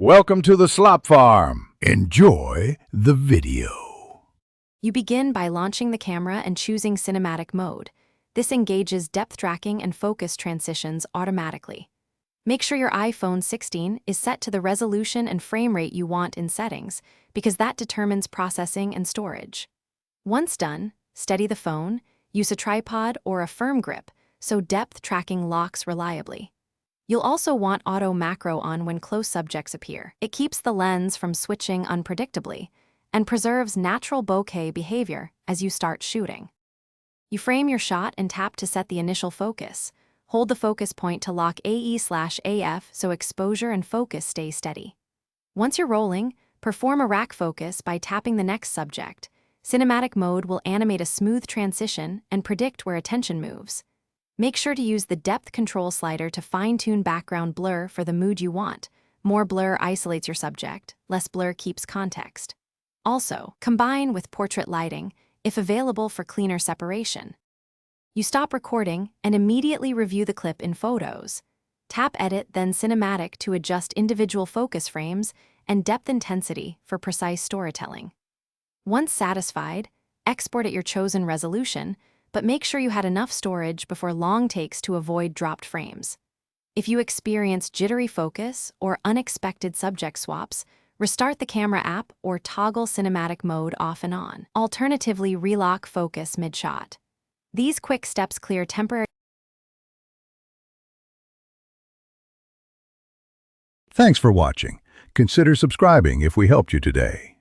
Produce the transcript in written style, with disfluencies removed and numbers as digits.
Welcome to the Slop Farm. Enjoy the video. You begin by launching the camera and choosing cinematic mode. This engages depth tracking and focus transitions automatically. Make sure your iPhone 16 is set to the resolution and frame rate you want in settings, because that determines processing and storage. Once done, steady the phone, use a tripod or a firm grip so depth tracking locks reliably. You'll also want auto macro on when close subjects appear. It keeps the lens from switching unpredictably and preserves natural bokeh behavior as you start shooting. You frame your shot and tap to set the initial focus. Hold the focus point to lock AE/AF so exposure and focus stay steady. Once you're rolling, perform a rack focus by tapping the next subject. Cinematic mode will animate a smooth transition and predict where attention moves. Make sure to use the depth control slider to fine-tune background blur for the mood you want. More blur isolates your subject, less blur keeps context. Also, combine with portrait lighting, if available for cleaner separation. You stop recording and immediately review the clip in Photos. Tap Edit, then Cinematic to adjust individual focus frames and depth intensity for precise storytelling. Once satisfied, export at your chosen resolution, but make sure you had enough storage before long takes to avoid dropped frames. If you experience jittery focus or unexpected subject swaps, restart the camera app or toggle cinematic mode off and on. Alternatively, relock focus mid-shot. These quick steps clear temporary. Thanks for watching. Consider subscribing if we helped you today.